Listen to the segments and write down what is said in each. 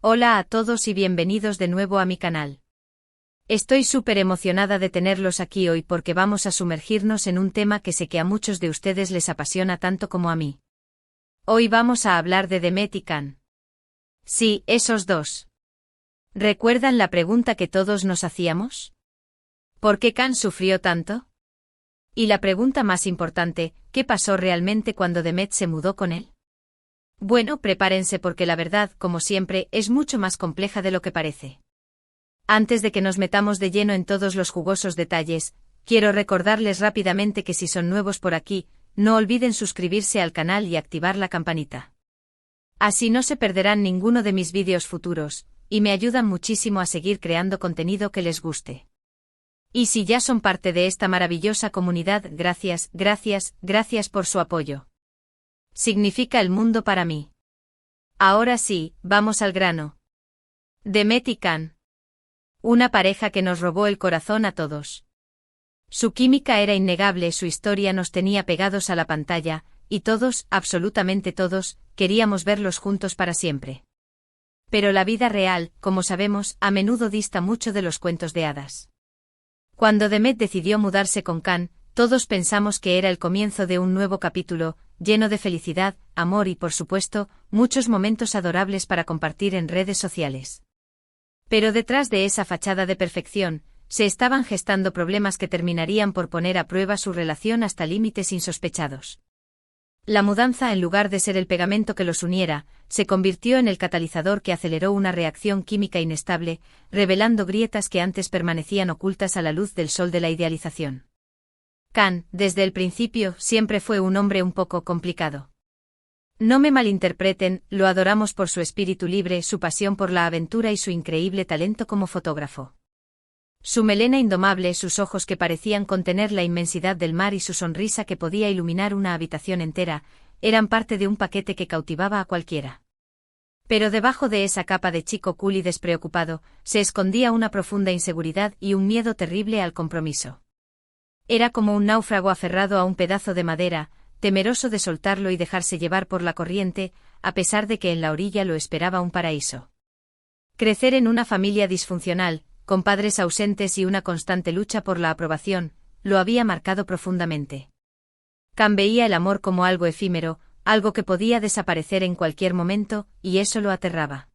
Hola a todos y bienvenidos de nuevo a mi canal. Estoy súper emocionada de tenerlos aquí hoy porque vamos a sumergirnos en un tema que sé que a muchos de ustedes les apasiona tanto como a mí. Hoy vamos a hablar de Demet y Can. Sí, esos dos. ¿Recuerdan la pregunta que todos nos hacíamos? ¿Por qué Can sufrió tanto? Y la pregunta más importante, ¿qué pasó realmente cuando Demet se mudó con él? Bueno, prepárense porque la verdad, como siempre, es mucho más compleja de lo que parece. Antes de que nos metamos de lleno en todos los jugosos detalles, quiero recordarles rápidamente que si son nuevos por aquí, no olviden suscribirse al canal y activar la campanita. Así no se perderán ninguno de mis vídeos futuros, y me ayudan muchísimo a seguir creando contenido que les guste. Y si ya son parte de esta maravillosa comunidad, gracias por su apoyo. Significa el mundo para mí. Ahora sí, vamos al grano. Demet y Can. Una pareja que nos robó el corazón a todos. Su química era innegable, su historia nos tenía pegados a la pantalla, y todos, absolutamente todos, queríamos verlos juntos para siempre. Pero la vida real, como sabemos, a menudo dista mucho de los cuentos de hadas. Cuando Demet decidió mudarse con Can, todos pensamos que era el comienzo de un nuevo capítulo, lleno de felicidad, amor y, por supuesto, muchos momentos adorables para compartir en redes sociales. Pero detrás de esa fachada de perfección, se estaban gestando problemas que terminarían por poner a prueba su relación hasta límites insospechados. La mudanza, en lugar de ser el pegamento que los uniera, se convirtió en el catalizador que aceleró una reacción química inestable, revelando grietas que antes permanecían ocultas a la luz del sol de la idealización. Can, desde el principio, siempre fue un hombre un poco complicado. No me malinterpreten, lo adoramos por su espíritu libre, su pasión por la aventura y su increíble talento como fotógrafo. Su melena indomable, sus ojos que parecían contener la inmensidad del mar y su sonrisa que podía iluminar una habitación entera, eran parte de un paquete que cautivaba a cualquiera. Pero debajo de esa capa de chico cool y despreocupado, se escondía una profunda inseguridad y un miedo terrible al compromiso. Era como un náufrago aferrado a un pedazo de madera, temeroso de soltarlo y dejarse llevar por la corriente, a pesar de que en la orilla lo esperaba un paraíso. Crecer en una familia disfuncional, con padres ausentes y una constante lucha por la aprobación, lo había marcado profundamente. Can veía el amor como algo efímero, algo que podía desaparecer en cualquier momento, y eso lo aterraba.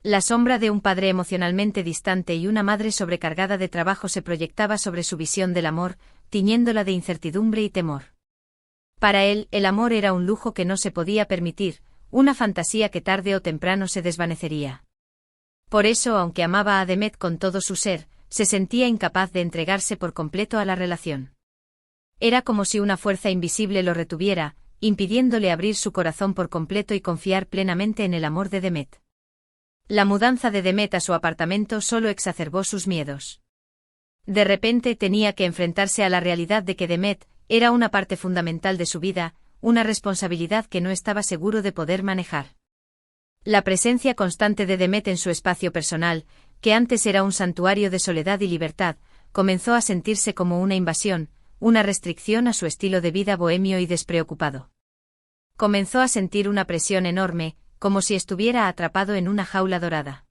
La sombra de un padre emocionalmente distante y una madre sobrecargada de trabajo se proyectaba sobre su visión del amor, tiñéndola de incertidumbre y temor. Para él, el amor era un lujo que no se podía permitir, una fantasía que tarde o temprano se desvanecería. Por eso, aunque amaba a Demet con todo su ser, se sentía incapaz de entregarse por completo a la relación. Era como si una fuerza invisible lo retuviera, impidiéndole abrir su corazón por completo y confiar plenamente en el amor de Demet. La mudanza de Demet a su apartamento solo exacerbó sus miedos. De repente tenía que enfrentarse a la realidad de que Demet era una parte fundamental de su vida, una responsabilidad que no estaba seguro de poder manejar. La presencia constante de Demet en su espacio personal, que antes era un santuario de soledad y libertad, comenzó a sentirse como una invasión, una restricción a su estilo de vida bohemio y despreocupado. Comenzó a sentir una presión enorme, como si estuviera atrapado en una jaula dorada.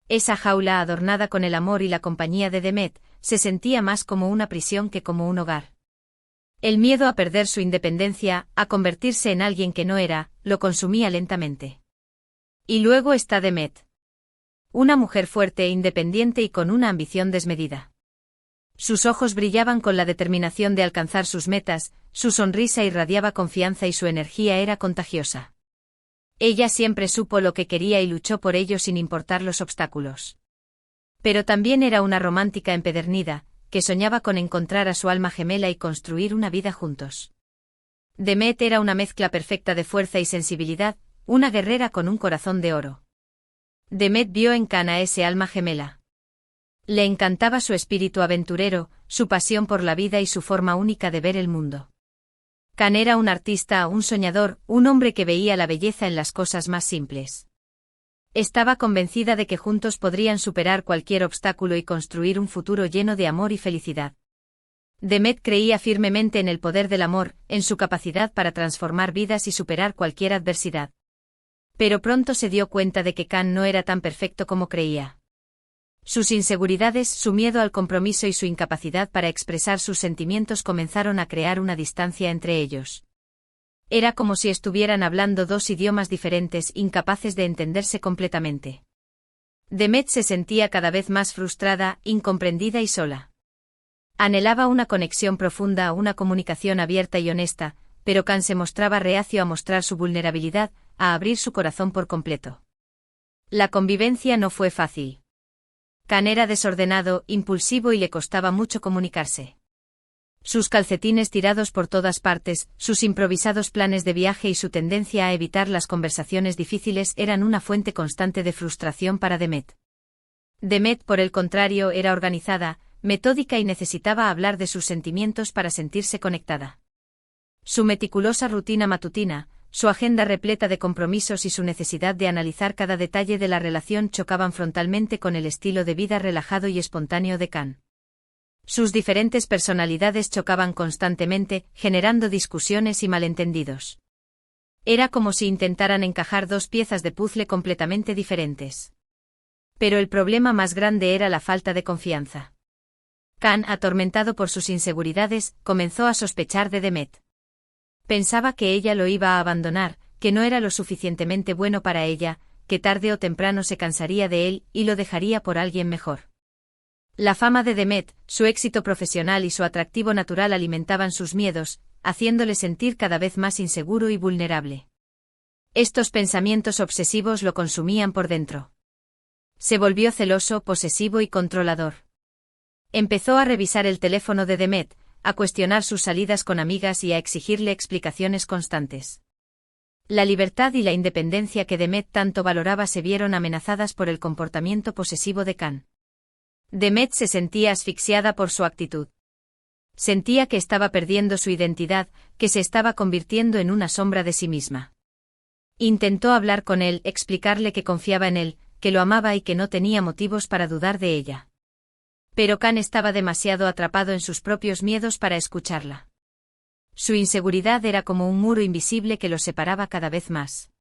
Esa jaula adornada con el amor y la compañía de Demet, se sentía más como una prisión que como un hogar. El miedo a perder su independencia, a convertirse en alguien que no era, lo consumía lentamente. Y luego está Demet. Una mujer fuerte e independiente y con una ambición desmedida. Sus ojos brillaban con la determinación de alcanzar sus metas, su sonrisa irradiaba confianza y su energía era contagiosa. Ella siempre supo lo que quería y luchó por ello sin importar los obstáculos. Pero también era una romántica empedernida, que soñaba con encontrar a su alma gemela y construir una vida juntos. Demet era una mezcla perfecta de fuerza y sensibilidad, una guerrera con un corazón de oro. Demet vio en Can a ese alma gemela. Le encantaba su espíritu aventurero, su pasión por la vida y su forma única de ver el mundo. Can era un artista, un soñador, un hombre que veía la belleza en las cosas más simples. Estaba convencida de que juntos podrían superar cualquier obstáculo y construir un futuro lleno de amor y felicidad. Demet creía firmemente en el poder del amor, en su capacidad para transformar vidas y superar cualquier adversidad. Pero pronto se dio cuenta de que Khan no era tan perfecto como creía. Sus inseguridades, su miedo al compromiso y su incapacidad para expresar sus sentimientos comenzaron a crear una distancia entre ellos. Era como si estuvieran hablando dos idiomas diferentes, incapaces de entenderse completamente. Demet se sentía cada vez más frustrada, incomprendida y sola. Anhelaba una conexión profunda, una comunicación abierta y honesta, pero Khan se mostraba reacio a mostrar su vulnerabilidad, a abrir su corazón por completo. La convivencia no fue fácil. Khan era desordenado, impulsivo y le costaba mucho comunicarse. Sus calcetines tirados por todas partes, sus improvisados planes de viaje y su tendencia a evitar las conversaciones difíciles eran una fuente constante de frustración para Demet. Demet, por el contrario, era organizada, metódica y necesitaba hablar de sus sentimientos para sentirse conectada. Su meticulosa rutina matutina, su agenda repleta de compromisos y su necesidad de analizar cada detalle de la relación chocaban frontalmente con el estilo de vida relajado y espontáneo de Khan. Sus diferentes personalidades chocaban constantemente, generando discusiones y malentendidos. Era como si intentaran encajar dos piezas de puzzle completamente diferentes. Pero el problema más grande era la falta de confianza. Khan, atormentado por sus inseguridades, comenzó a sospechar de Demet. Pensaba que ella lo iba a abandonar, que no era lo suficientemente bueno para ella, que tarde o temprano se cansaría de él y lo dejaría por alguien mejor. La fama de Demet, su éxito profesional y su atractivo natural alimentaban sus miedos, haciéndole sentir cada vez más inseguro y vulnerable. Estos pensamientos obsesivos lo consumían por dentro. Se volvió celoso, posesivo y controlador. Empezó a revisar el teléfono de Demet, a cuestionar sus salidas con amigas y a exigirle explicaciones constantes. La libertad y la independencia que Demet tanto valoraba se vieron amenazadas por el comportamiento posesivo de Khan. Demet se sentía asfixiada por su actitud. Sentía que estaba perdiendo su identidad, que se estaba convirtiendo en una sombra de sí misma. Intentó hablar con él, explicarle que confiaba en él, que lo amaba y que no tenía motivos para dudar de ella. Pero Khan estaba demasiado atrapado en sus propios miedos para escucharla. Su inseguridad era como un muro invisible que los separaba cada vez más.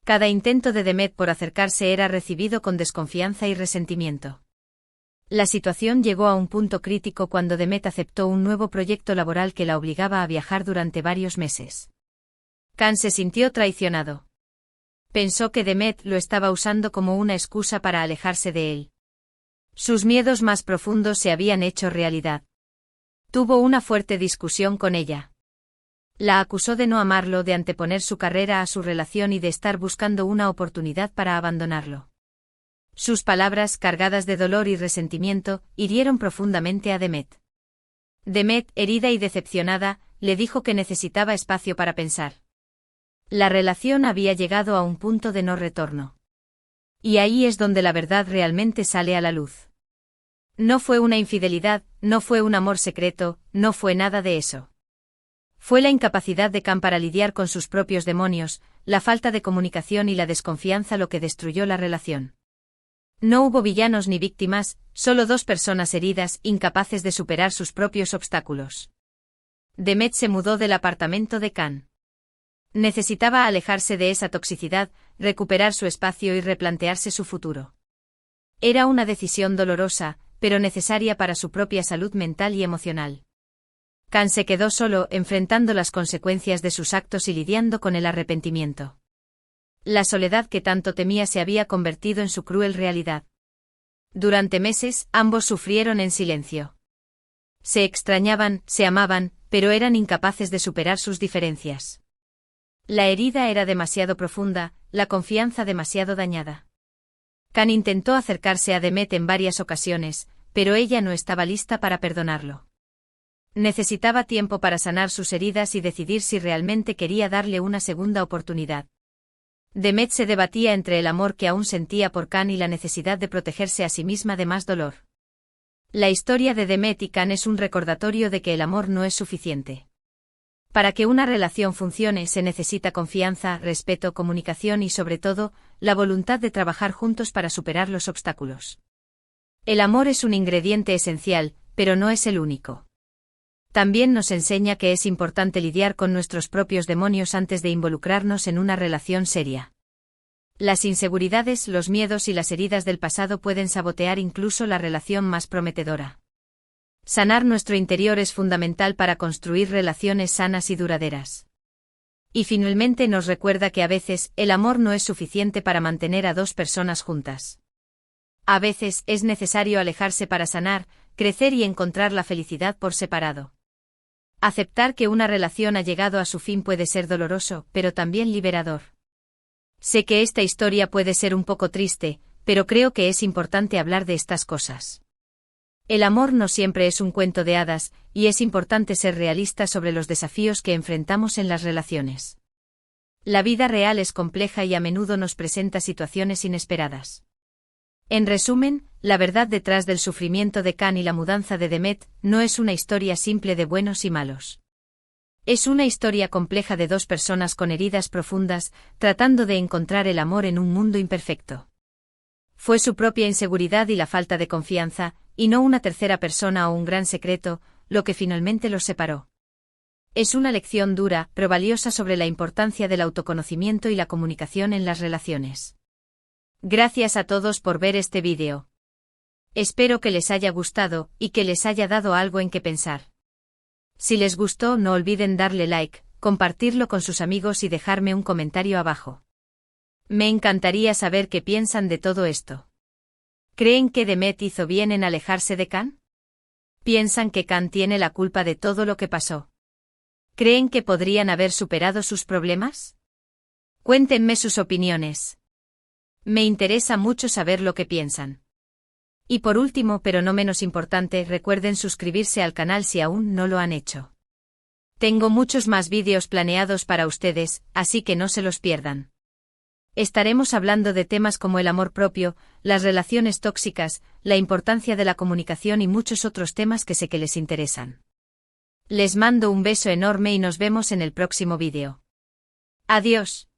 Cada intento de Demet por acercarse era recibido con desconfianza y resentimiento. La situación llegó a un punto crítico cuando Demet aceptó un nuevo proyecto laboral que la obligaba a viajar durante varios meses. Khan se sintió traicionado. Pensó que Demet lo estaba usando como una excusa para alejarse de él. Sus miedos más profundos se habían hecho realidad. Tuvo una fuerte discusión con ella. La acusó de no amarlo, de anteponer su carrera a su relación y de estar buscando una oportunidad para abandonarlo. Sus palabras, cargadas de dolor y resentimiento, hirieron profundamente a Demet. Demet, herida y decepcionada, le dijo que necesitaba espacio para pensar. La relación había llegado a un punto de no retorno. Y ahí es donde la verdad realmente sale a la luz. No fue una infidelidad, no fue un amor secreto, no fue nada de eso. Fue la incapacidad de Khan para lidiar con sus propios demonios, la falta de comunicación y la desconfianza lo que destruyó la relación. No hubo villanos ni víctimas, solo dos personas heridas, incapaces de superar sus propios obstáculos. Demet se mudó del apartamento de Khan. Necesitaba alejarse de esa toxicidad, recuperar su espacio y replantearse su futuro. Era una decisión dolorosa, pero necesaria para su propia salud mental y emocional. Khan se quedó solo, enfrentando las consecuencias de sus actos y lidiando con el arrepentimiento. La soledad que tanto temía se había convertido en su cruel realidad. Durante meses, ambos sufrieron en silencio. Se extrañaban, se amaban, pero eran incapaces de superar sus diferencias. La herida era demasiado profunda, la confianza demasiado dañada. Khan intentó acercarse a Demet en varias ocasiones, pero ella no estaba lista para perdonarlo. Necesitaba tiempo para sanar sus heridas y decidir si realmente quería darle una segunda oportunidad. Demet se debatía entre el amor que aún sentía por Khan y la necesidad de protegerse a sí misma de más dolor. La historia de Demet y Khan es un recordatorio de que el amor no es suficiente. Para que una relación funcione se necesita confianza, respeto, comunicación y sobre todo, la voluntad de trabajar juntos para superar los obstáculos. El amor es un ingrediente esencial, pero no es el único. También nos enseña que es importante lidiar con nuestros propios demonios antes de involucrarnos en una relación seria. Las inseguridades, los miedos y las heridas del pasado pueden sabotear incluso la relación más prometedora. Sanar nuestro interior es fundamental para construir relaciones sanas y duraderas. Y finalmente nos recuerda que a veces el amor no es suficiente para mantener a dos personas juntas. A veces es necesario alejarse para sanar, crecer y encontrar la felicidad por separado. Aceptar que una relación ha llegado a su fin puede ser doloroso, pero también liberador. Sé que esta historia puede ser un poco triste, pero creo que es importante hablar de estas cosas. El amor no siempre es un cuento de hadas, y es importante ser realista sobre los desafíos que enfrentamos en las relaciones. La vida real es compleja y a menudo nos presenta situaciones inesperadas. En resumen, la verdad detrás del sufrimiento de Can y la mudanza de Demet no es una historia simple de buenos y malos. Es una historia compleja de dos personas con heridas profundas, tratando de encontrar el amor en un mundo imperfecto. Fue su propia inseguridad y la falta de confianza, y no una tercera persona o un gran secreto, lo que finalmente los separó. Es una lección dura, pero valiosa sobre la importancia del autoconocimiento y la comunicación en las relaciones. Gracias a todos por ver este vídeo. Espero que les haya gustado, y que les haya dado algo en que pensar. Si les gustó, no olviden darle like, compartirlo con sus amigos y dejarme un comentario abajo. Me encantaría saber qué piensan de todo esto. ¿Creen que Demet hizo bien en alejarse de Can? ¿Piensan que Can tiene la culpa de todo lo que pasó? ¿Creen que podrían haber superado sus problemas? Cuéntenme sus opiniones. Me interesa mucho saber lo que piensan. Y por último, pero no menos importante, recuerden suscribirse al canal si aún no lo han hecho. Tengo muchos más vídeos planeados para ustedes, así que no se los pierdan. Estaremos hablando de temas como el amor propio, las relaciones tóxicas, la importancia de la comunicación y muchos otros temas que sé que les interesan. Les mando un beso enorme y nos vemos en el próximo vídeo. Adiós.